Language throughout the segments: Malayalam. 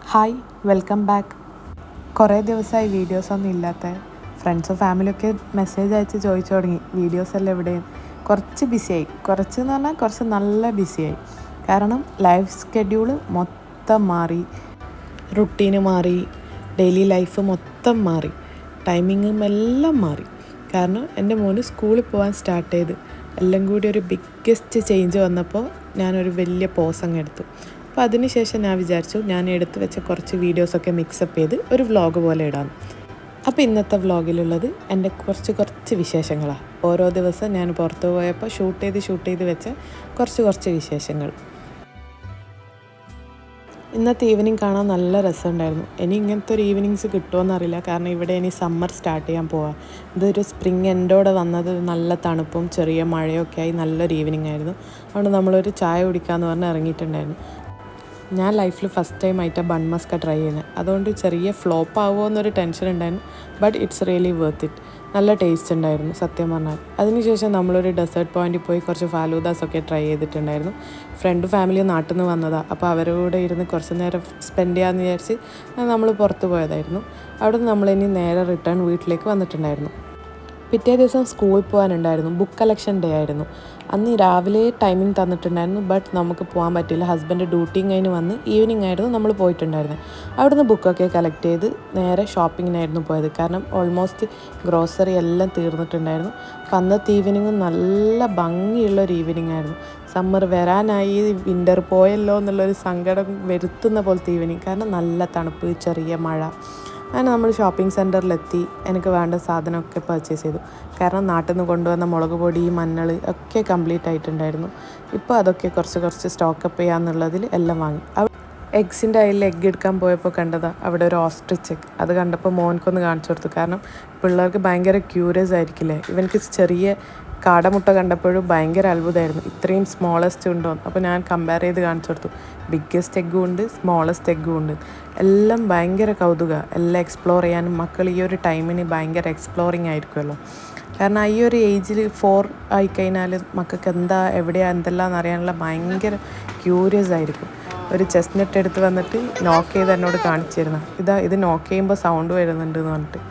Hi, welcome back. കുറേ ദിവസമായി വീഡിയോസൊന്നും ഇല്ലാത്ത ഫ്രണ്ട്സും ഫാമിലിയൊക്കെ മെസ്സേജ് അയച്ച് ചോദിച്ചു തുടങ്ങി വീഡിയോസ് എല്ലാം എവിടെയും. കുറച്ച് ബിസിയായി, കുറച്ച് എന്ന് പറഞ്ഞാൽ കുറച്ച് നല്ല ബിസിയായി. കാരണം ലൈഫ് സ്കെഡ്യൂള് മൊത്തം മാറി, റുട്ടീന് മാറി, ഡെയിലി ലൈഫ് മൊത്തം മാറി, ടൈമിങ്ങും എല്ലാം മാറി. കാരണം എൻ്റെ മോന് സ്കൂളിൽ പോകാൻ സ്റ്റാർട്ട് ചെയ്ത് എല്ലാം കൂടി ഒരു ബിഗ്ഗസ്റ്റ് ചേഞ്ച് വന്നപ്പോൾ ഞാനൊരു വലിയ പോസ് അങ്ങ് എടുത്തു. അപ്പോൾ അതിനുശേഷം ഞാൻ വിചാരിച്ചു ഞാൻ എടുത്തു വെച്ച കുറച്ച് വീഡിയോസൊക്കെ മിക്സപ്പ് ചെയ്ത് ഒരു വ്ളോഗ് പോലെ ഇടാം. അപ്പോൾ ഇന്നത്തെ വ്ളോഗിലുള്ളത് എൻ്റെ കുറച്ച് വിശേഷങ്ങളാണ്. ഓരോ ദിവസം ഞാൻ പുറത്തു പോയപ്പോൾ ഷൂട്ട് ചെയ്ത് വെച്ച കുറച്ച് വിശേഷങ്ങൾ. ഇന്നത്തെ ഈവനിങ് കാണാൻ നല്ല രസമുണ്ടായിരുന്നു. ഇനി ഇങ്ങനത്തെ ഒരു ഈവനിങ്സ് കിട്ടുമോയെന്നറിയില്ല, കാരണം ഇവിടെ ഇനി സമ്മർ സ്റ്റാർട്ട് ചെയ്യാൻ പോവാം. ഇതൊരു സ്പ്രിങ് എൻഡോടെ വന്നത്, നല്ല തണുപ്പും ചെറിയ മഴയൊക്കെ ആയി നല്ലൊരു ഈവനിങ് ആയിരുന്നു. അതുകൊണ്ട് നമ്മളൊരു ചായ കുടിക്കാമെന്ന് പറഞ്ഞ് ഇറങ്ങിയിട്ടുണ്ടായിരുന്നു. ഞാൻ ലൈഫിൽ ഫസ്റ്റ് ടൈം ആയിട്ടാണ് ബൺ മസ്ക ട്രൈ ചെയ്യുന്നത്. അതുകൊണ്ട് ചെറിയ ഫ്ലോപ്പ് ആവുമോ എന്നൊരു ടെൻഷൻ ഉണ്ടായിരുന്നു. But it's really worth it. നല്ല ടേസ്റ്റ് ഉണ്ടായിരുന്നു സത്യം പറഞ്ഞാൽ. അതിനുശേഷം നമ്മളൊരു ഡെസേർട്ട് പോയിന്റിൽ പോയി കുറച്ച് ഫാലൂദാസൊക്കെ ട്രൈ ചെയ്തിട്ടുണ്ടായിരുന്നു. ഫ്രണ്ട് ഫാമിലി നാട്ടിൽ നിന്ന് വന്നതാണ്. അപ്പോൾ അവരോട് ഇരുന്ന് കുറച്ച് നേരം സ്പെൻഡ് ചെയ്യാമെന്ന് വിചാരിച്ച് നമ്മൾ പുറത്ത് പോയതായിരുന്നു. അവിടെ നിന്ന് നമ്മളിനി നേരെ റിട്ടേൺ വീട്ടിലേക്ക് വന്നിട്ടുണ്ടായിരുന്നു. പിറ്റേ ദിവസം സ്കൂളിൽ പോകാനുണ്ടായിരുന്നു. ബുക്ക് കളക്ഷൻ ഡേ ആയിരുന്നു. അന്ന് രാവിലെ ടൈമിംഗ് തന്നിട്ടുണ്ടായിരുന്നു, ബട്ട് നമുക്ക് പോകാൻ പറ്റില്ല. ഹസ്ബൻഡ് ഡ്യൂട്ടിയും കഴിഞ്ഞ് വന്ന് ഈവനിങ് ആയിരുന്നു നമ്മൾ പോയിട്ടുണ്ടായിരുന്നത്. അവിടുന്ന് ബുക്കൊക്കെ കളക്ട് ചെയ്ത് നേരെ ഷോപ്പിങ്ങിനായിരുന്നു പോയത്. കാരണം ഓൾമോസ്റ്റ് ഗ്രോസറി എല്ലാം തീർന്നിട്ടുണ്ടായിരുന്നു. അപ്പം അന്നത്തെ ഈവനിങ് നല്ല ഭംഗിയുള്ളൊരു ഈവനിങ് ആയിരുന്നു. സമ്മർ വരാനായി, വിൻ്റർ പോയല്ലോ എന്നുള്ളൊരു സങ്കടം വരുത്തുന്ന പോലത്തെ ഈവനിങ്. കാരണം നല്ല തണുപ്പ്, ചെറിയ മഴ. അങ്ങനെ നമ്മൾ ഷോപ്പിംഗ് സെൻറ്ററിലെത്തി. എനിക്ക് വേണ്ട സാധനമൊക്കെ പർച്ചേസ് ചെയ്തു. കാരണം നാട്ടിൽ നിന്ന് കൊണ്ടുവന്ന മുളക് പൊടി, മഞ്ഞൾ ഒക്കെ കംപ്ലീറ്റ് ആയിട്ടുണ്ടായിരുന്നു. ഇപ്പോൾ അതൊക്കെ കുറച്ച് സ്റ്റോക്കപ്പ് ചെയ്യാമെന്നുള്ളതിൽ എല്ലാം വാങ്ങി. എഗ്സിൻ്റെ അതിൽ എഗ്ഗ് എടുക്കാൻ പോയപ്പോൾ കണ്ടതാണ് അവിടെ ഒരു ഓസ്ട്രിച്ച് എഗ്. അത് കണ്ടപ്പോൾ മോൻക്കൊന്ന് കാണിച്ചു കൊടുത്തു. കാരണം പിള്ളേർക്ക് ഭയങ്കര ക്യൂരിയസ് ആയിരിക്കില്ലേ. ഇവനക്ക് ചെറിയ കാടമുട്ട കണ്ടപ്പോഴും ഭയങ്കര അത്ഭുതമായിരുന്നു, ഇത്രയും സ്മോളസ്റ്റ് ഉണ്ടോ. അപ്പോൾ ഞാൻ കമ്പയർ ചെയ്ത് കാണിച്ചു കൊടുത്തു. ബിഗ്ഗസ്റ്റ് എഗ്ഗും ഉണ്ട്, സ്മോളസ്റ്റ് എഗ്ഗും ഉണ്ട്. എല്ലാം ഭയങ്കര കൗതുകമാണ്. എല്ലാം എക്സ്പ്ലോർ ചെയ്യാനും മക്കൾ ഈ ഒരു ടൈമിന് ഭയങ്കര എക്സ്പ്ലോറിങ് ആയിരിക്കുമല്ലോ. കാരണം ഈ ഒരു ഏജിൽ 4 ആയിക്കഴിഞ്ഞാൽ മക്കൾക്ക് എന്താ എവിടെയാണ് എന്തെല്ലാം എന്നറിയാനുള്ള ഭയങ്കര ക്യൂരിയസ് ആയിരിക്കും. ഒരു ചെസ്റ്റ്നട്ട് എടുത്ത് വന്നിട്ട് നോക്ക് ചെയ്ത് എന്നോട് കാണിച്ചു തരുന്നു. ഇത് നോക്ക് ചെയ്യുമ്പോൾ സൗണ്ട് വരുന്നുണ്ട് എന്ന് പറഞ്ഞിട്ട്.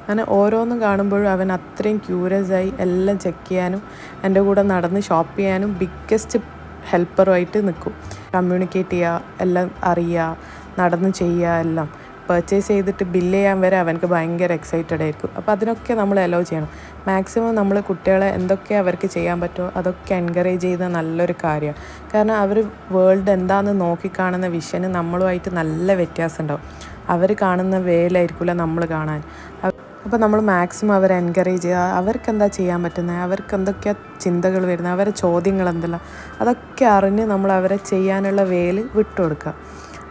അങ്ങനെ ഓരോന്നും കാണുമ്പോഴും അവൻ അത്രയും ക്യൂരിയസ് ആയി എല്ലാം ചെക്ക് ചെയ്യാനും എൻ്റെ കൂടെ നടന്ന് ഷോപ്പ് ചെയ്യാനും ബിഗ്ഗസ്റ്റ് ഹെൽപ്പറുമായിട്ട് നിൽക്കും. കമ്മ്യൂണിക്കേറ്റ് ചെയ്യുക, എല്ലാം അറിയുക, നടന്ന് ചെയ്യുക, എല്ലാം പർച്ചേസ് ചെയ്തിട്ട് ബില്ല് ചെയ്യാൻ വരെ അവർക്ക് ഭയങ്കര എക്സൈറ്റഡ് ആയിരിക്കും. അപ്പോൾ അതിനൊക്കെ നമ്മൾ അലോ ചെയ്യണം. മാക്സിമം നമ്മൾ കുട്ടികളെ എന്തൊക്കെ അവർക്ക് ചെയ്യാൻ പറ്റുമോ അതൊക്കെ എൻകറേജ് ചെയ്യുന്ന നല്ലൊരു കാര്യമാണ്. കാരണം അവർ വേൾഡ് എന്താണെന്ന് നോക്കിക്കാണുന്ന വിഷന് നമ്മളുമായിട്ട് നല്ല വ്യത്യാസം ഉണ്ടാവും. അവർ കാണുന്ന വേലായിരിക്കില്ല നമ്മൾ കാണാൻ. അപ്പോൾ നമ്മൾ മാക്സിമം അവരെ എൻകറേജ് ചെയ്യുക. അവർക്ക് എന്താ ചെയ്യാൻ പറ്റുന്നത്, അവർക്ക് എന്തൊക്കെയാണ് ചിന്തകൾ വരുന്നത്, അവരെ ചോദ്യങ്ങൾ എന്തെല്ലാം, അതൊക്കെ അറിഞ്ഞ് നമ്മൾ അവരെ ചെയ്യാനുള്ള വേല് വിട്ടുകൊടുക്കുക.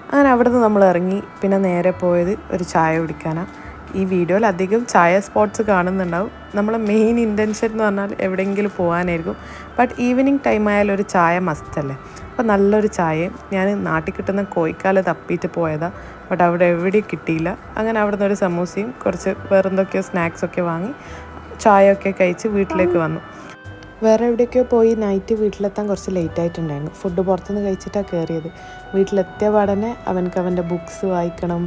അങ്ങനെ അവിടെ നിന്ന് നമ്മൾ ഇറങ്ങി. പിന്നെ നേരെ പോയത് ഒരു ചായ കുടിക്കാനാണ്. ഈ വീഡിയോയിൽ അധികം ചായ സ്പോട്ട്സ് കാണുന്നുണ്ടാവും. നമ്മളെ മെയിൻ ഇൻറ്റൻഷൻ എന്ന് പറഞ്ഞാൽ എവിടെയെങ്കിലും പോകാനായിരിക്കും. ബട്ട് ഈവനിങ് ടൈം ആയാലും ഒരു ചായ മസ്റ്റല്ലേ. അപ്പോൾ നല്ലൊരു ചായയും ഞാൻ നാട്ടിൽ കിട്ടുന്ന കോഴിക്കാല് തപ്പിയിട്ട് പോയതാണ്. ബട്ട് അവിടെ എവിടെയും കിട്ടിയില്ല. അങ്ങനെ അവിടെ നിന്നൊരു സമൂസയും കുറച്ച് വേറെന്തൊക്കെയോ സ്നാക്സൊക്കെ വാങ്ങി ചായയൊക്കെ കഴിച്ച് വീട്ടിലേക്ക് വന്നു. വേറെ എവിടെയൊക്കെയോ പോയി നൈറ്റ് വീട്ടിലെത്താൻ കുറച്ച് ലേറ്റ് ആയിട്ടുണ്ടായിരുന്നു. ഫുഡ് പുറത്തുനിന്ന് കഴിച്ചിട്ടാണ് കയറിയത്. വീട്ടിലെത്തിയ പാടനെ അവൻ്റെ ബുക്സ് വായിക്കണം,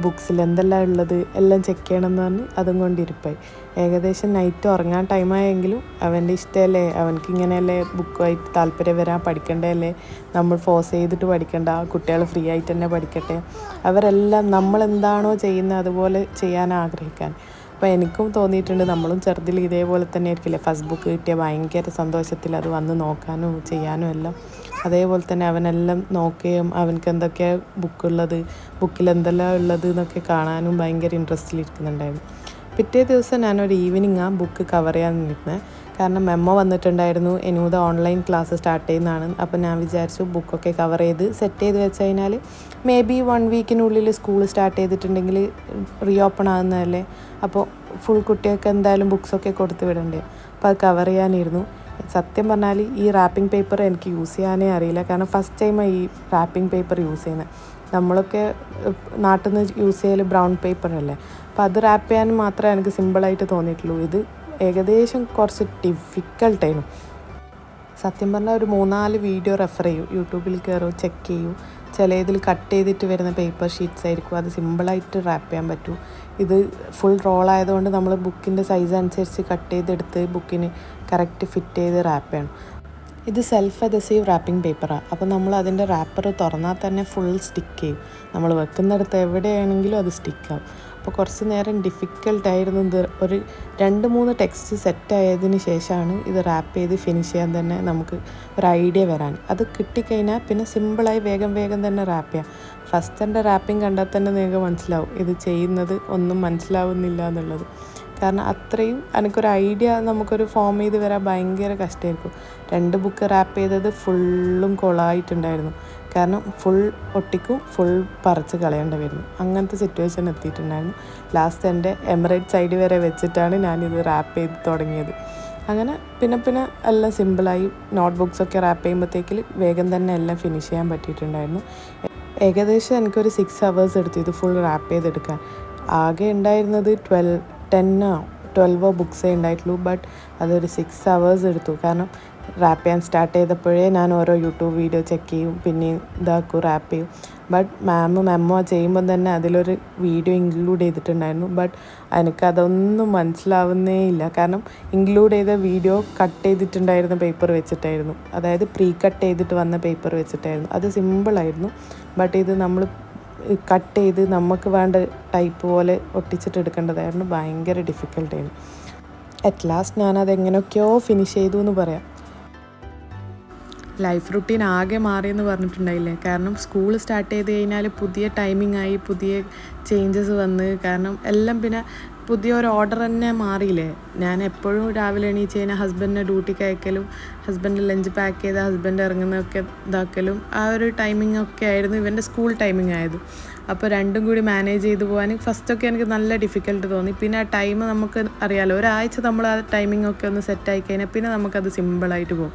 ബുക്സിൽ എന്തെല്ലാം ഉള്ളത് എല്ലാം ചെക്ക് ചെയ്യണം എന്ന് പറഞ്ഞ് അതും കൊണ്ടിരിപ്പായി. ഏകദേശം നൈറ്റ് ഉറങ്ങാൻ ടൈമായെങ്കിലും അവൻ്റെ ഇഷ്ടമല്ലേ, അവനക്ക് ഇങ്ങനെയല്ലേ ബുക്കുമായിട്ട് താല്പര്യം വരാൻ, പഠിക്കേണ്ടതല്ലേ, നമ്മൾ ഫോഴ്സ് ചെയ്തിട്ട് പഠിക്കേണ്ട, കുട്ടികൾ ഫ്രീ ആയിട്ട് തന്നെ പഠിക്കട്ടെ. അവരെല്ലാം നമ്മളെന്താണോ ചെയ്യുന്നത് അതുപോലെ ചെയ്യാൻ ആഗ്രഹിക്കാൻ. അപ്പോൾ എനിക്കും തോന്നിയിട്ടുണ്ട് നമ്മളും ചെറുതിൽ ഇതേപോലെ തന്നെ ആയിരിക്കില്ലേ, ഫസ്റ്റ് ബുക്ക് കിട്ടിയ ഭയങ്കര സന്തോഷത്തിൽ അത് വന്ന് നോക്കാനും ചെയ്യാനും എല്ലാം. അതേപോലെ തന്നെ അവനെല്ലാം നോക്കുകയും അവനക്ക് എന്തൊക്കെയാണ് ബുക്കുള്ളത്, ബുക്കിൽ എന്തെല്ലാം ഉള്ളത് എന്നൊക്കെ കാണാനും ഭയങ്കര ഇൻട്രസ്റ്റിലിരിക്കുന്നുണ്ടായിരുന്നു. പിറ്റേ ദിവസം ഞാനൊരു ഈവനിങ് ആ ബുക്ക് കവർ ചെയ്യാൻ നിൽക്കുന്നത്. കാരണം മെമ്മോ വന്നിട്ടുണ്ടായിരുന്നു, എനൂത ഓൺലൈൻ ക്ലാസ് സ്റ്റാർട്ട് ചെയ്യുന്നതാണ്. അപ്പോൾ ഞാൻ വിചാരിച്ചു ബുക്കൊക്കെ കവർ ചെയ്ത് സെറ്റ് ചെയ്ത് വെച്ച് കഴിഞ്ഞാൽ മേ ബി 1 വീക്കിനുള്ളിൽ സ്കൂൾ സ്റ്റാർട്ട് ചെയ്തിട്ടുണ്ടെങ്കിൽ റീ ഓപ്പൺ ആകുന്നതല്ലേ. അപ്പോൾ ഫുൾ കുട്ടികൾക്ക് എന്തായാലും ബുക്സൊക്കെ കൊടുത്ത് വിടണ്ടേ. അപ്പോൾ അത് കവർ ചെയ്യാനിരുന്നു. സത്യം പറഞ്ഞാൽ ഈ റാപ്പിംഗ് പേപ്പർ എനിക്ക് യൂസ് ചെയ്യാനേ അറിയില്ല. കാരണം ഫസ്റ്റ് ടൈമാണ് ഈ റാപ്പിംഗ് പേപ്പർ യൂസ് ചെയ്യുന്നത്. നമ്മളൊക്കെ നാട്ടിൽ നിന്ന് യൂസ് ചെയ്യൽ ബ്രൗൺ പേപ്പറല്ലേ. അപ്പോൾ അത് റാപ്പ് ചെയ്യാൻ മാത്രമേ എനിക്ക് സിമ്പിളായിട്ട് തോന്നിയിട്ടുള്ളൂ. ഇത് ഏകദേശം കുറച്ച് ഡിഫിക്കൽട്ടായിരുന്നു. സത്യം പറഞ്ഞാൽ ഒരു 3-4 വീഡിയോ റെഫർ ചെയ്യൂ, യൂട്യൂബിൽ കയറും, ചെക്ക് ചെയ്യൂ, ചിലതിൽ കട്ട് ചെയ്തിട്ട് വരുന്ന പേപ്പർ ഷീറ്റ്സ് ആയിരിക്കും, അത് സിമ്പിളായിട്ട് റാപ്പ് ചെയ്യാൻ പറ്റും. ഇത് ഫുൾ റോൾ ആയതുകൊണ്ട് നമ്മൾ ബുക്കിൻ്റെ സൈസ് അനുസരിച്ച് കട്ട് ചെയ്തെടുത്ത് ബുക്കിന് കറക്റ്റ് ഫിറ്റ് ചെയ്ത് റാപ്പ് ചെയ്യണം. ഇത് സെൽഫ് അഡസീവ് റാപ്പിംഗ് പേപ്പറാണ്. അപ്പോൾ നമ്മൾ അതിൻ്റെ റാപ്പർ തുറന്നാൽ തന്നെ ഫുൾ സ്റ്റിക്ക് ചെയ്യും. നമ്മൾ വെക്കുന്നിടത്ത് എവിടെയാണെങ്കിലും അത് സ്റ്റിക്കാവും. അപ്പോൾ കുറച്ച് നേരം ഡിഫിക്കൽട്ടായിരുന്നു. ഇത് ഒരു 2-3 ടെക്സ്റ്റ് സെറ്റായതിന് ശേഷമാണ് ഇത് റാപ്പ് ചെയ്ത് ഫിനിഷ് ചെയ്യാൻ തന്നെ നമുക്ക് ഒരു ഐഡിയ വരാൻ. അത് കിട്ടിക്കഴിഞ്ഞാൽ പിന്നെ സിമ്പിളായി വേഗം തന്നെ റാപ്പ് ചെയ്യാം. ഫസ്റ്റ് എൻ്റെ റാപ്പിംഗ് കണ്ടാൽ തന്നെ നിങ്ങൾക്ക് മനസ്സിലാവും ഇത് ചെയ്യുന്നത് ഒന്നും മനസ്സിലാവുന്നില്ല എന്നുള്ളത്. കാരണം അത്രയും എനിക്കൊരു ഐഡിയ നമുക്കൊരു ഫോം ചെയ്ത് വരാൻ ഭയങ്കര കഷ്ടമായിരിക്കും. 2 ബുക്ക് റാപ്പ് ചെയ്തത് ഫുള്ളും കൊളായിട്ടുണ്ടായിരുന്നു. കാരണം ഫുൾ ഒട്ടിക്കും ഫുൾ പറിച്ച് കളയേണ്ടി വരുന്നു. അങ്ങനത്തെ സിറ്റുവേഷൻ എത്തിയിട്ടുണ്ടായിരുന്നു. ലാസ്റ്റ് എൻ്റെ എമിറേറ്റ് സൈഡ് വരെ വെച്ചിട്ടാണ് ഞാനിത് റാപ്പ് ചെയ്ത് തുടങ്ങിയത്. അങ്ങനെ പിന്നെ എല്ലാം സിമ്പിളായി. നോട്ട് ബുക്സൊക്കെ റാപ്പ് ചെയ്യുമ്പോഴത്തേക്കിൽ വേഗം തന്നെ എല്ലാം ഫിനിഷ് ചെയ്യാൻ പറ്റിയിട്ടുണ്ടായിരുന്നു. ഏകദേശം എനിക്കൊരു 6 hours എടുത്തു ഇത് ഫുൾ റാപ്പ് ചെയ്തെടുക്കാൻ. ആകെ ഉണ്ടായിരുന്നത് 10-12 ബുക്സേ ഉണ്ടായിട്ടുള്ളൂ. ബട്ട് അതൊരു 6 hours എടുത്തു. കാരണം റാപ്പ് ചെയ്യാൻ സ്റ്റാർട്ട് ചെയ്തപ്പോഴേ ഞാൻ ഓരോ യൂട്യൂബ് വീഡിയോ ചെക്ക് ചെയ്യും, പിന്നെ ഇതാക്കും, റാപ്പ് ചെയ്യും. ബട്ട് മെമ്മോ ചെയ്യുമ്പം തന്നെ അതിലൊരു വീഡിയോ ഇൻക്ലൂഡ് ചെയ്തിട്ടുണ്ടായിരുന്നു. ബട്ട് എനിക്കതൊന്നും മനസ്സിലാവുന്നേ ഇല്ല. കാരണം ഇൻക്ലൂഡ് ചെയ്ത വീഡിയോ കട്ട് ചെയ്തിട്ടുണ്ടായിരുന്ന പേപ്പർ വെച്ചിട്ടായിരുന്നു, അതായത് പ്രീ കട്ട് ചെയ്തിട്ട് വന്ന പേപ്പർ വെച്ചിട്ടായിരുന്നു. അത് സിമ്പിളായിരുന്നു. ബട്ട് ഇത് നമ്മൾ കട്ട് ചെയ്ത് നമുക്ക് വേണ്ട ടൈപ്പ് പോലെ ഒട്ടിച്ചിട്ട് എടുക്കേണ്ടതായിരുന്നു. ഭയങ്കര ഡിഫിക്കൽട്ടായിരുന്നു. അറ്റ് ലാസ്റ്റ് ഞാനത് എങ്ങനെയൊക്കെയോ ഫിനിഷ് ചെയ്തു എന്ന് പറയാം. ലൈഫ് റുട്ടീൻ ആകെ മാറിയെന്ന് പറഞ്ഞിട്ടുണ്ടായില്ലേ. കാരണം സ്കൂൾ സ്റ്റാർട്ട് ചെയ്ത് കഴിഞ്ഞാൽ പുതിയ ടൈമിംഗ് ആയി, പുതിയ ചേഞ്ചസ് വന്ന്, കാരണം എല്ലാം പിന്നെ പുതിയൊരു ഓർഡർ തന്നെ മാറിയില്ലേ. ഞാൻ എപ്പോഴും രാവിലെ എണീച്ച് കഴിഞ്ഞാൽ ഹസ്ബൻഡിനെ ഡ്യൂട്ടിക്ക് അയക്കലും ഹസ്ബൻഡ് ലഞ്ച് പാക്ക് ചെയ്ത് ഹസ്ബൻഡ് ഇറങ്ങുന്നതൊക്കെ ഇതാക്കലും ആ ഒരു ടൈമിംഗ് ഒക്കെ ആയിരുന്നു ഇവൻ്റെ സ്കൂൾ ടൈമിംഗ് ആയത്. അപ്പോൾ രണ്ടും കൂടി മാനേജ് ചെയ്ത് പോകാൻ ഫസ്റ്റൊക്കെ എനിക്ക് നല്ല ഡിഫിക്കൽട്ട് തോന്നി. പിന്നെ ആ ടൈം നമുക്ക് അറിയാമല്ലോ, ഒരാഴ്ച നമ്മൾ ആ ടൈമിംഗ് ഒക്കെ ഒന്ന് സെറ്റായി കഴിഞ്ഞാൽ പിന്നെ നമുക്കത് സിമ്പിളായിട്ട് പോകും.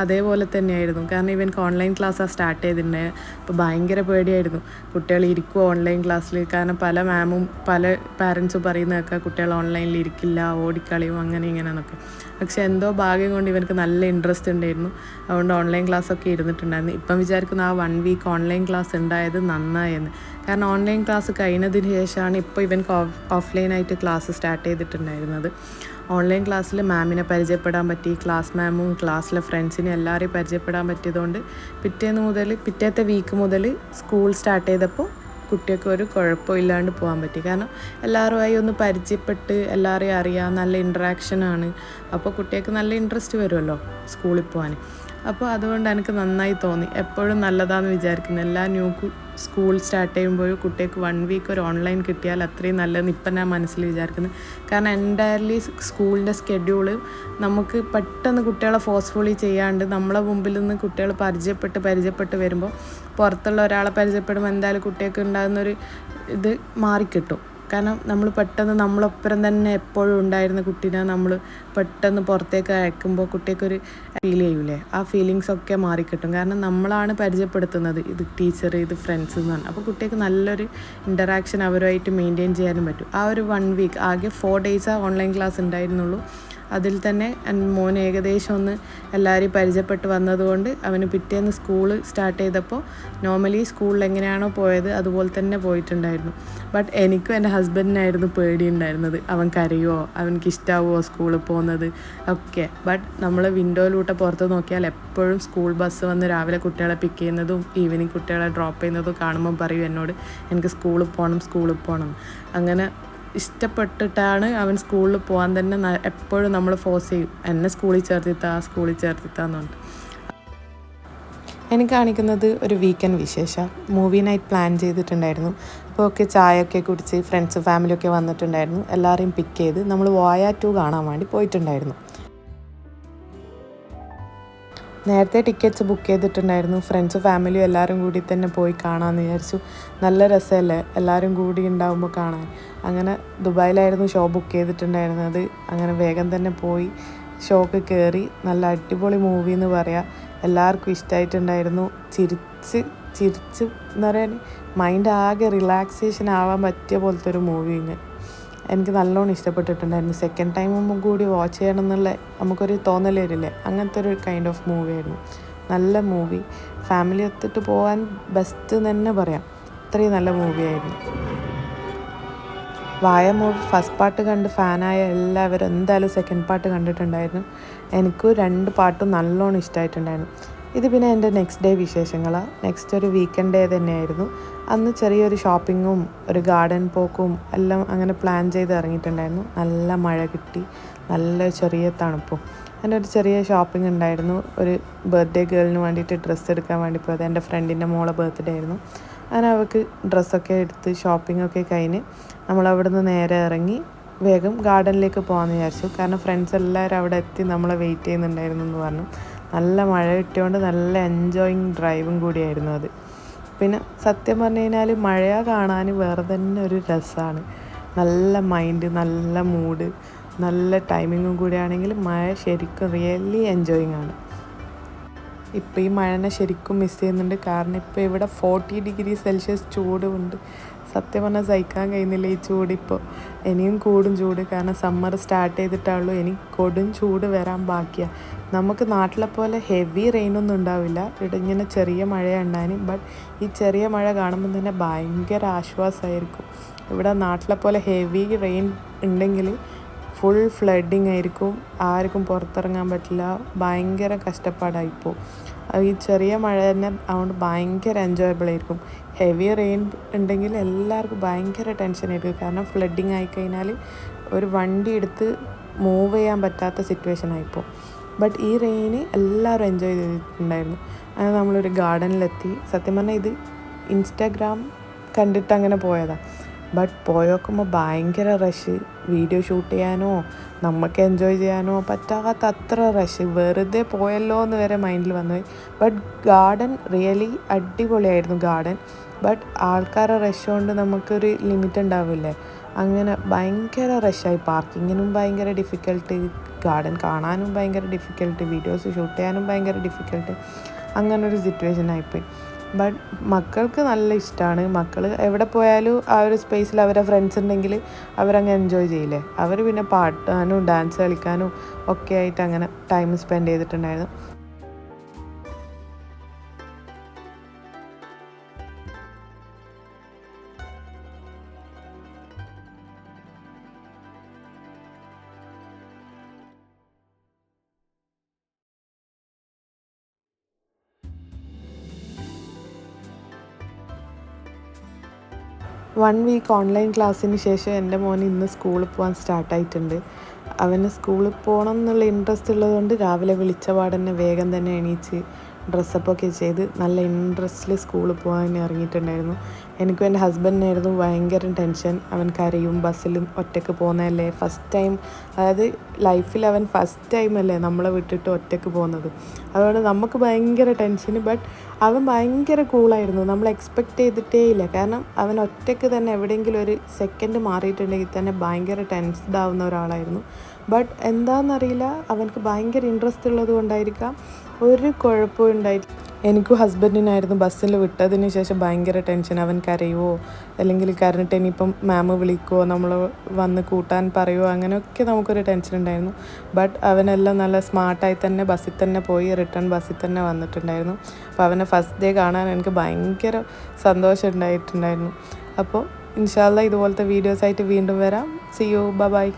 അതേപോലെ തന്നെയായിരുന്നു. കാരണം ഇവൻക്ക് ഓൺലൈൻ ക്ലാസ്സാണ് സ്റ്റാർട്ട് ചെയ്തിട്ടുണ്ടായത്. അപ്പോൾ ഭയങ്കര പേടിയായിരുന്നു കുട്ടികൾ ഇരിക്കുമോ ഓൺലൈൻ ക്ലാസ്സിൽ. കാരണം പല മാമും പല പാരൻസും പറയുന്നതൊക്കെ കുട്ടികൾ ഓൺലൈനിൽ ഇരിക്കില്ല, ഓടിക്കളിയും അങ്ങനെ ഇങ്ങനെയെന്നൊക്കെ. പക്ഷെ എന്തോ ഭാഗ്യം കൊണ്ട് ഇവർക്ക് നല്ല ഇൻട്രസ്റ്റ് ഉണ്ടായിരുന്നു. അതുകൊണ്ട് ഓൺലൈൻ ക്ലാസ്സൊക്കെ ഇരുന്നിട്ടുണ്ടായിരുന്നു. ഇപ്പം വിചാരിക്കുന്ന ആ 1 week ഓൺലൈൻ ക്ലാസ് ഉണ്ടായത് നന്നായെന്ന്. കാരണം ഓൺലൈൻ ക്ലാസ് കഴിഞ്ഞതിന് ശേഷമാണ് ഇപ്പോൾ ഇവൻക്ക് ഓഫ്ലൈനായിട്ട് ക്ലാസ് സ്റ്റാർട്ട് ചെയ്തിട്ടുണ്ടായിരുന്നത്. ഓൺലൈൻ ക്ലാസ്സിൽ മാമിനെ പരിചയപ്പെടാൻ പറ്റി, ക്ലാസ് മാമും ക്ലാസ്സിലെ ഫ്രണ്ട്സിനെ എല്ലാവരെയും പരിചയപ്പെടാൻ പറ്റിയതുകൊണ്ട് പിറ്റേത്തെ വീക്ക് മുതൽ സ്കൂൾ സ്റ്റാർട്ട് ചെയ്തപ്പോൾ കുട്ടികൾക്ക് ഒരു കുഴപ്പമില്ലാണ്ട് പോകാൻ പറ്റി. കാരണം എല്ലാവരുമായി ഒന്ന് പരിചയപ്പെട്ട് എല്ലാവരെയും അറിയാം, നല്ല ഇൻട്രാക്ഷനാണ്. അപ്പോൾ കുട്ടികൾക്ക് നല്ല ഇൻട്രസ്റ്റ് വരുമല്ലോ സ്കൂളിൽ പോകാൻ. അപ്പോൾ അതുകൊണ്ട് എനിക്ക് നന്നായി തോന്നി. എപ്പോഴും നല്ലതാണെന്ന് വിചാരിക്കുന്നു. എല്ലാ സ്കൂൾ സ്റ്റാർട്ട് ചെയ്യുമ്പോഴും കുട്ടികൾക്ക് 1 week ഒരു ഓൺലൈൻ കിട്ടിയാൽ അത്രയും നല്ലതെന്ന് ഇപ്പം ഞാൻ മനസ്സിൽ വിചാരിക്കുന്നു. കാരണം എൻ്റയർലി സ്കൂളിൻ്റെ സ്കെഡ്യൂള് നമുക്ക് പെട്ടെന്ന് കുട്ടികളെ ഫോഴ്സ്ഫുള്ളി ചെയ്യാണ്ട് നമ്മളെ മുമ്പിൽ നിന്ന് കുട്ടികൾ പരിചയപ്പെട്ട് വരുമ്പോൾ പുറത്തുള്ള ഒരാളെ പരിചയപ്പെടുമ്പോൾ എന്തായാലും കുട്ടികൾക്ക് ഉണ്ടാകുന്നൊരു ഇത് മാറിക്കിട്ടും. കാരണം നമ്മൾ പെട്ടെന്ന് നമ്മളൊപ്പരം തന്നെ എപ്പോഴും ഉണ്ടായിരുന്ന കുട്ടീനെ നമ്മൾ പെട്ടെന്ന് പുറത്തേക്ക് അയക്കുമ്പോൾ കുട്ടിക്കൊരു ഫീൽ ചെയ്യൂലേ, ആ ഫീലിങ്സൊക്കെ മാറിക്കിട്ടും. കാരണം നമ്മളാണ് പരിചയപ്പെടുത്തുന്നത്, ഇത് ടീച്ചർ, ഇത് ഫ്രണ്ട്സ് എന്ന് പറഞ്ഞാൽ. അപ്പോൾ കുട്ടിക്ക് നല്ലൊരു ഇൻറ്ററാക്ഷൻ അവരുമായിട്ട് മെയിൻറ്റെയിൻ ചെയ്യാനും പറ്റും. ആ ഒരു 1 week ആകെ 4 days ഓൺലൈൻ ക്ലാസ് ഉണ്ടായിരുന്നുള്ളൂ. അതിൽ തന്നെ മോൻ ഏകദേശം ഒന്ന് എല്ലാവരെയും പരിചയപ്പെട്ട് വന്നതുകൊണ്ട് അവന് പിറ്റേന്ന് സ്കൂൾ സ്റ്റാർട്ട് ചെയ്തപ്പോൾ നോർമലി സ്കൂളിൽ എങ്ങനെയാണോ പോയത് അതുപോലെ തന്നെ പോയിട്ടുണ്ടായിരുന്നു. ബട്ട് എനിക്കും എൻ്റെ ഹസ്ബൻഡിനായിരുന്നു പേടിയുണ്ടായിരുന്നത്, അവൻ കരയുമോ, അവനക്ക് ഇഷ്ടമാവുമോ സ്കൂളിൽ പോകുന്നത് ഒക്കെ. ബട്ട് നമ്മൾ വിൻഡോയിലൂടെ പുറത്ത് നോക്കിയാൽ എപ്പോഴും സ്കൂൾ ബസ് വന്ന് രാവിലെ കുട്ടികളെ പിക്ക് ചെയ്യുന്നതും ഈവനിങ് കുട്ടികളെ ഡ്രോപ്പ് ചെയ്യുന്നതും കാണുമ്പോൾ പറയും എന്നോട്, എനിക്ക് സ്കൂളിൽ പോകണം. അങ്ങനെ ഇഷ്ടപ്പെട്ടിട്ടാണ് അവൻ സ്കൂളിൽ പോകാൻ തന്നെ എപ്പോഴും നമ്മൾ ഫോഴ്സ് ചെയ്യും, എന്നെ സ്കൂളിൽ ചേർത്തിത്താന്ന് പറഞ്ഞിട്ട്. എനിക്ക് കാണിക്കുന്നത് ഒരു വീക്കെൻഡ് വിശേഷം. മൂവി നൈറ്റ് പ്ലാൻ ചെയ്തിട്ടുണ്ടായിരുന്നു. അപ്പോൾ ചായയൊക്കെ കുടിച്ച് ഫ്രണ്ട്സ് ഫാമിലിയൊക്കെ വന്നിട്ടുണ്ടായിരുന്നു. എല്ലാവരെയും പിക്ക് ചെയ്ത് നമ്മൾ വായ 2 കാണാൻ വേണ്ടി പോയിട്ടുണ്ടായിരുന്നു. നേരത്തെ ടിക്കറ്റ്സ് ബുക്ക് ചെയ്തിട്ടുണ്ടായിരുന്നു. ഫ്രണ്ട്സ് ഫാമിലിയും എല്ലാവരും കൂടി തന്നെ പോയി കാണാമെന്ന് വിചാരിച്ചു. നല്ല രസമല്ലേ എല്ലാവരും കൂടി ഉണ്ടാകുമ്പോൾ കാണാൻ. അങ്ങനെ ദുബായിലായിരുന്നു ഷോ ബുക്ക് ചെയ്തിട്ടുണ്ടായിരുന്നത്. അങ്ങനെ വേഗം തന്നെ പോയി ഷോക്ക് കയറി. നല്ല അടിപൊളി മൂവി എന്ന് പറയാം. എല്ലാവർക്കും ഇഷ്ടമായിട്ടുണ്ടായിരുന്നു. ചിരിച്ച് എന്താ പറയുക, മൈൻഡ് ആകെ റിലാക്സേഷൻ ആവാൻ പറ്റിയ പോലത്തെ ഒരു മൂവിങ്. എനിക്ക് നല്ലോണം ഇഷ്ടപ്പെട്ടിട്ടുണ്ടായിരുന്നു. സെക്കൻഡ് ടൈമും കൂടി വാച്ച് ചെയ്യണം എന്നുള്ള നമുക്കൊരു തോന്നൽ വരില്ലേ, അങ്ങനത്തെ ഒരു കൈൻഡ് ഓഫ് മൂവി ആയിരുന്നു. നല്ല മൂവി, ഫാമിലി ഒത്തിട്ട് പോകാൻ ബെസ്റ്റ് എന്ന് തന്നെ പറയാം. അത്രയും നല്ല മൂവിയായിരുന്നു. വായ മൂവി ഫസ്റ്റ് പാർട്ട് കണ്ട് ഫാനായ എല്ലാവരും എന്തായാലും സെക്കൻഡ് പാർട്ട് കണ്ടിട്ടുണ്ടായിരുന്നു. എനിക്ക് 2 പാർട്ടും നല്ലോണം ഇഷ്ടമായിട്ടുണ്ടായിരുന്നു. ഇത് പിന്നെ എൻ്റെ നെക്സ്റ്റ് ഡേ വിശേഷങ്ങളാണ്. നെക്സ്റ്റ് ഒരു വീക്കെൻഡ് ഡേ തന്നെയായിരുന്നു. അന്ന് ചെറിയൊരു ഷോപ്പിങ്ങും ഒരു ഗാർഡൻ പോക്കും എല്ലാം അങ്ങനെ പ്ലാൻ ചെയ്ത് ഇറങ്ങിയിട്ടുണ്ടായിരുന്നു. നല്ല മഴ കിട്ടി, നല്ല ചെറിയ തണുപ്പും. എൻ്റെ ഒരു ചെറിയ ഷോപ്പിംഗ് ഉണ്ടായിരുന്നു. ഒരു ബർത്ത്ഡേ ഗേളിന് വേണ്ടിയിട്ട് ഡ്രസ്സ് എടുക്കാൻ വേണ്ടി പോയത്. എൻ്റെ ഫ്രണ്ടിൻ്റെ മോളെ ബർത്ത്ഡേ ആയിരുന്നു. അങ്ങനെ അവൾക്ക് ഡ്രസ്സൊക്കെ എടുത്ത് ഷോപ്പിങ്ങൊക്കെ കഴിഞ്ഞ് നമ്മളവിടെ നിന്ന് നേരെ ഇറങ്ങി വേഗം ഗാർഡനിലേക്ക് പോകാമെന്ന് വിചാരിച്ചു. കാരണം ഫ്രണ്ട്സ് എല്ലാവരും അവിടെ എത്തി നമ്മളെ വെയിറ്റ് ചെയ്യുന്നുണ്ടായിരുന്നു എന്ന് പറഞ്ഞു. നല്ല മഴ കിട്ടിയോണ്ട് നല്ല എൻജോയിങ് ഡ്രൈവും കൂടിയായിരുന്നു അത്. പിന്നെ സത്യം പറഞ്ഞു കഴിഞ്ഞാൽ മഴ കാണാൻ വേറെ തന്നെ ഒരു രസമാണ്. നല്ല മൈൻഡ്, നല്ല മൂഡ്, നല്ല ടൈമിങ്ങും കൂടിയാണെങ്കിൽ മഴ ശരിക്കും റിയലി എൻജോയിങ് ആണ്. ഇപ്പോൾ ഈ മഴനെ ശരിക്കും മിസ് ചെയ്യുന്നുണ്ട്. കാരണം ഇപ്പോൾ ഇവിടെ 40 ഡിഗ്രി സെൽഷ്യസ് ചൂടുമുണ്ട്. സത്യം പറഞ്ഞാൽ സഹിക്കാൻ കഴിയുന്നില്ല ഈ ചൂടിപ്പോൾ. ഇനിയും കൂടും ചൂട്. കാരണം സമ്മർ സ്റ്റാർട്ട് ചെയ്തിട്ടുള്ളൂ. ഇനി കൊടും ചൂട് വരാൻ ബാക്കിയാണ്. നമുക്ക് നാട്ടിലെ പോലെ ഹെവി റെയിനൊന്നും ഉണ്ടാവില്ല. ഇവിടെ ഇങ്ങനെ ചെറിയ മഴയുണ്ടായിരുന്നു. ബട്ട് ഈ ചെറിയ മഴ കാണുമ്പോൾ തന്നെ ഭയങ്കര ആശ്വാസമായിരിക്കും. ഇവിടെ നാട്ടിലെ പോലെ ഹെവി റെയിൻ ഉണ്ടെങ്കിൽ ഫുൾ ഫ്ലഡിങ് ആയിരിക്കും. ആർക്കും പുറത്തിറങ്ങാൻ പറ്റില്ല. ഭയങ്കര കഷ്ടപ്പാടായിപ്പോൾ. ഈ ചെറിയ മഴ തന്നെ അതുകൊണ്ട് ഭയങ്കര എൻജോയബിൾ ആയിരിക്കും. ഹെവി റെയിൻ ഉണ്ടെങ്കിൽ എല്ലാവർക്കും ഭയങ്കര ടെൻഷനായിരിക്കും. കാരണം ഫ്ലഡിങ് ആയിക്കഴിഞ്ഞാൽ ഒരു വണ്ടി എടുത്ത് മൂവ് ചെയ്യാൻ പറ്റാത്ത സിറ്റുവേഷൻ ആയിപ്പോൾ. ബട്ട് ഈ റെയിന് എല്ലാവരും എൻജോയ് ചെയ്തിട്ടുണ്ടായിരുന്നു. അങ്ങനെ നമ്മളൊരു ഗാർഡനിലെത്തി. സത്യം പറഞ്ഞാൽ ഇത് ഇൻസ്റ്റാഗ്രാം കണ്ടിട്ട് അങ്ങനെ പോയതാണ്. ബട്ട് പോയി നോക്കുമ്പോൾ ഭയങ്കര റഷ്. വീഡിയോ ഷൂട്ട് ചെയ്യാനോ നമുക്ക് എൻജോയ് ചെയ്യാനോ പറ്റാത്ത അത്ര റഷ്. വെറുതെ പോയല്ലോ എന്ന് വരെ മൈൻഡിൽ വന്നുപോയി. ബട്ട് ഗാർഡൻ റിയലി അടിപൊളിയായിരുന്നു ഗാർഡൻ. ബട്ട് ആൾക്കാരെ റഷ് കൊണ്ട് നമുക്കൊരു ലിമിറ്റ് ഉണ്ടാവില്ലേ, അങ്ങനെ ഭയങ്കര റഷായി. പാർക്കിങ്ങിനും ഭയങ്കര ഡിഫിക്കൽട്ട്, ഗാർഡൻ കാണാനും ഭയങ്കര ഡിഫിക്കൽട്ട്, വീഡിയോസ് ഷൂട്ട് ചെയ്യാനും ഭയങ്കര ഡിഫിക്കൽട്ട്. അങ്ങനൊരു സിറ്റുവേഷൻ ആയിപ്പോയി. ബട്ട് മക്കൾക്ക് നല്ല ഇഷ്ടമാണ്. മക്കൾ എവിടെ പോയാലും ആ ഒരു സ്പേസിൽ അവരെ ഫ്രണ്ട്സ് ഉണ്ടെങ്കിൽ അവരങ്ങ് എൻജോയ് ചെയ്യില്ലേ. അവർ പിന്നെ പാടാനും ഡാൻസ് കളിക്കാനും ഒക്കെ ആയിട്ട് അങ്ങനെ ടൈം സ്പെൻഡ് ചെയ്തിട്ടുണ്ടായിരുന്നു. വൺ വീക്ക് ഓൺലൈൻ ക്ലാസ്സിന് ശേഷം എൻ്റെ മോൻ ഇന്ന് സ്കൂളിൽ പോകാൻ സ്റ്റാർട്ടായിട്ടുണ്ട്. അവന് സ്കൂളിൽ പോകണം എന്നുള്ള ഇൻട്രസ്റ്റ് ഉള്ളതുകൊണ്ട് രാവിലെ വിളിച്ച പാടന്നെ വേഗം തന്നെ എണീച്ച് ഡ്രസ്സപ്പൊക്കെ ചെയ്ത് നല്ല ഇൻട്രസ്റ്റിൽ സ്കൂളിൽ പോകാൻ ഇറങ്ങിയിട്ടുണ്ടായിരുന്നു. എനിക്കും എൻ്റെ ഹസ്ബൻഡിനായിരുന്നു ഭയങ്കര ടെൻഷൻ. അവൻ കരയും, ബസ്സിലും ഒറ്റയ്ക്ക് പോകുന്നതല്ലേ, ഫസ്റ്റ് ടൈം, അതായത് ലൈഫിൽ അവൻ ഫസ്റ്റ് ടൈമല്ലേ നമ്മളെ വിട്ടിട്ട് ഒറ്റയ്ക്ക് പോകുന്നത്. അതുകൊണ്ട് നമുക്ക് ഭയങ്കര ടെൻഷന്. ബട്ട് അവൻ ഭയങ്കര കൂളായിരുന്നു. നമ്മൾ എക്സ്പെക്റ്റ് ചെയ്തിട്ടേ ഇല്ല. കാരണം അവൻ ഒറ്റയ്ക്ക് തന്നെ എവിടെയെങ്കിലും ഒരു സെക്കൻഡ് മാറിയിട്ടുണ്ടെങ്കിൽ തന്നെ ഭയങ്കര ടെൻസ്ഡ് ആവുന്ന ഒരാളായിരുന്നു. ബട്ട് എന്താണെന്നറിയില്ല, അവനക്ക് ഭയങ്കര ഇൻട്രസ്റ്റ് ഉള്ളത് കൊണ്ടായിരിക്കാം ഒരു കുഴപ്പവും ഉണ്ടായിട്ടില്ല. എനിക്കും ഹസ്ബൻഡിനായിരുന്നു ബസ്സിൽ വിട്ടതിന് ശേഷം ഭയങ്കര ടെൻഷൻ. അവൻ കരയുമോ, അല്ലെങ്കിൽ കരഞ്ഞിട്ട് ഇനിയിപ്പം മാം വിളിക്കുമോ, നമ്മൾ വന്ന് കൂട്ടാൻ പറയുമോ, അങ്ങനെയൊക്കെ നമുക്കൊരു ടെൻഷൻ ഉണ്ടായിരുന്നു. ബട്ട് അവനെല്ലാം നല്ല സ്മാർട്ടായി തന്നെ ബസ്സിൽ തന്നെ പോയി റിട്ടേൺ ബസ്സിൽ തന്നെ വന്നിട്ടുണ്ടായിരുന്നു. അപ്പോൾ അവനെ ഫസ്റ്റ് ഡേ കാണാൻ എനിക്ക് ഭയങ്കര സന്തോഷം ഉണ്ടായിട്ടുണ്ടായിരുന്നു. അപ്പോൾ ഇൻഷാ അല്ലാഹ് ഇതുപോലത്തെ വീഡിയോസായിട്ട് വീണ്ടും വരാം. See you, bye by.